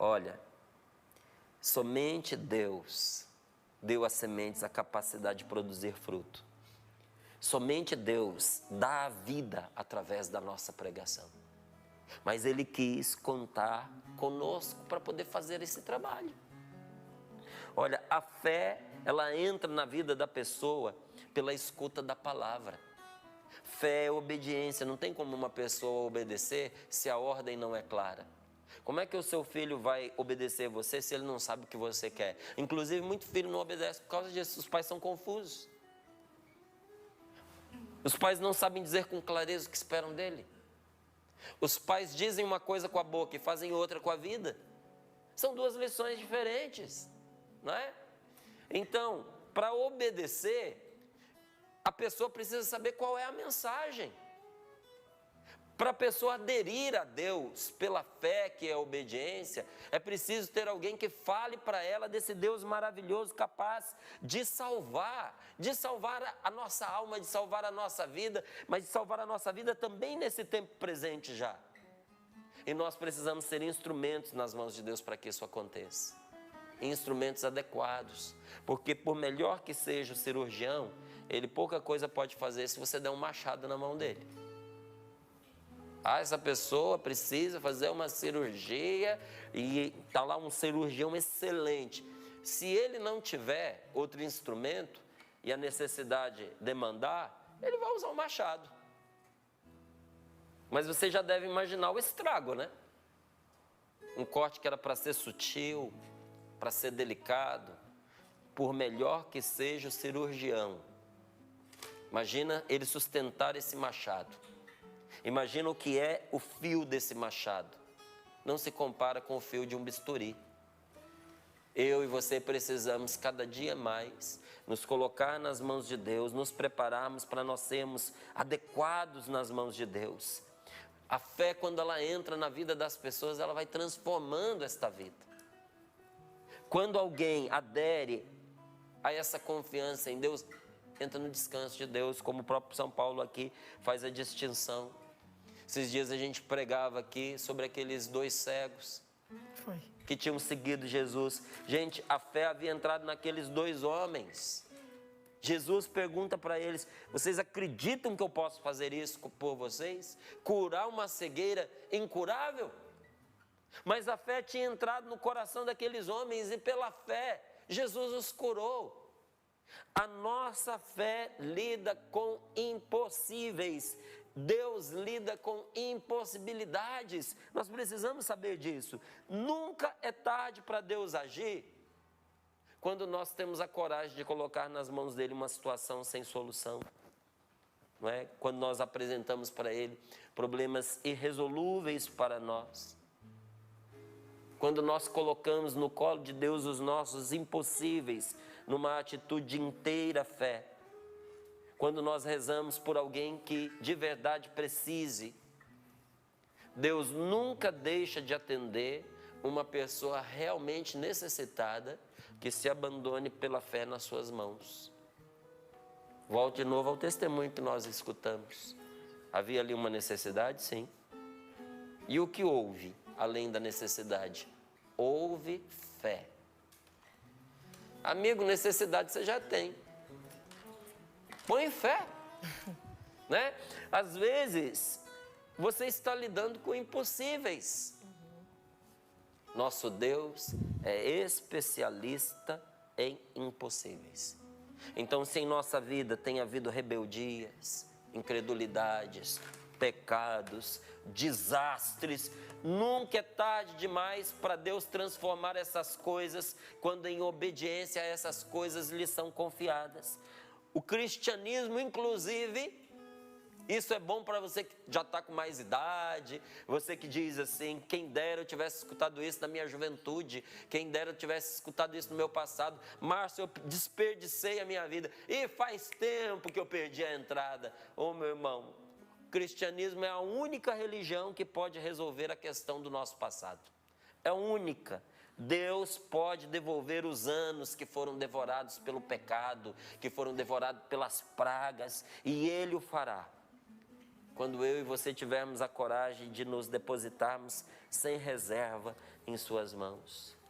Olha, somente Deus deu às sementes a capacidade de produzir fruto. Somente Deus dá a vida através da nossa pregação. Mas Ele quis contar conosco para poder fazer esse trabalho. Olha, a fé, ela entra na vida da pessoa pela escuta da palavra. Fé é obediência, não tem como uma pessoa obedecer se a ordem não é clara. Como é que o seu filho vai obedecer você se ele não sabe o que você quer? Inclusive, muito filho não obedece por causa disso, os pais são confusos. Os pais não sabem dizer com clareza o que esperam dele. Os pais dizem uma coisa com a boca e fazem outra com a vida. São duas lições diferentes, não é? Então, para obedecer, a pessoa precisa saber qual é a mensagem. Para a pessoa aderir a Deus pela fé, que é a obediência, é preciso ter alguém que fale para ela desse Deus maravilhoso, capaz de salvar a nossa alma, de salvar a nossa vida, mas de salvar a nossa vida também nesse tempo presente já. E nós precisamos ser instrumentos nas mãos de Deus para que isso aconteça. Instrumentos adequados, porque por melhor que seja o cirurgião, ele pouca coisa pode fazer se você der um machado na mão dele. Essa pessoa precisa fazer uma cirurgia e está lá um cirurgião excelente. Se ele não tiver outro instrumento e a necessidade demandar, ele vai usar o machado. Mas você já deve imaginar o estrago, né? Um corte que era para ser sutil, para ser delicado, por melhor que seja o cirurgião. Imagina ele sustentar esse machado. Imagina o que é o fio desse machado. Não se compara com o fio de um bisturi. Eu e você precisamos cada dia mais nos colocar nas mãos de Deus, nos prepararmos para nós sermos adequados nas mãos de Deus. A fé, quando ela entra na vida das pessoas, ela vai transformando esta vida. Quando alguém adere a essa confiança em Deus, entra no descanso de Deus, como o próprio São Paulo aqui faz a distinção. Esses dias a gente pregava aqui sobre aqueles dois cegos que tinham seguido Jesus. Gente, a fé havia entrado naqueles dois homens. Jesus pergunta para eles: vocês acreditam que eu posso fazer isso por vocês? Curar uma cegueira incurável? Mas a fé tinha entrado no coração daqueles homens e pela fé Jesus os curou. A nossa fé lida com impossíveis. Deus lida com impossibilidades. Nós precisamos saber disso. Nunca é tarde para Deus agir quando nós temos a coragem de colocar nas mãos dele uma situação sem solução. Não é? Quando nós apresentamos para ele problemas irresolúveis para nós. Quando nós colocamos no colo de Deus os nossos impossíveis, numa atitude de inteira fé. Quando nós rezamos por alguém que de verdade precise. Deus nunca deixa de atender uma pessoa realmente necessitada que se abandone pela fé nas suas mãos. Volte de novo ao testemunho que nós escutamos. Havia ali uma necessidade? Sim. E o que houve além da necessidade? Houve fé. Amigo, necessidade você já tem. Põe fé. Né? Às vezes, você está lidando com impossíveis. Nosso Deus é especialista em impossíveis. Então, se em nossa vida tem havido rebeldias, incredulidades, pecados, desastres, nunca é tarde demais para Deus transformar essas coisas quando em obediência a essas coisas lhe são confiadas. O cristianismo, inclusive, isso é bom para você que já está com mais idade, você que diz assim: quem dera eu tivesse escutado isso na minha juventude, quem dera eu tivesse escutado isso no meu passado. Márcio, eu desperdicei a minha vida e faz tempo que eu perdi a entrada. Ô meu irmão, o cristianismo é a única religião que pode resolver a questão do nosso passado. É a única. Deus pode devolver os anos que foram devorados pelo pecado, que foram devorados pelas pragas, e Ele o fará. quando eu e você tivermos a coragem de nos depositarmos sem reserva em suas mãos.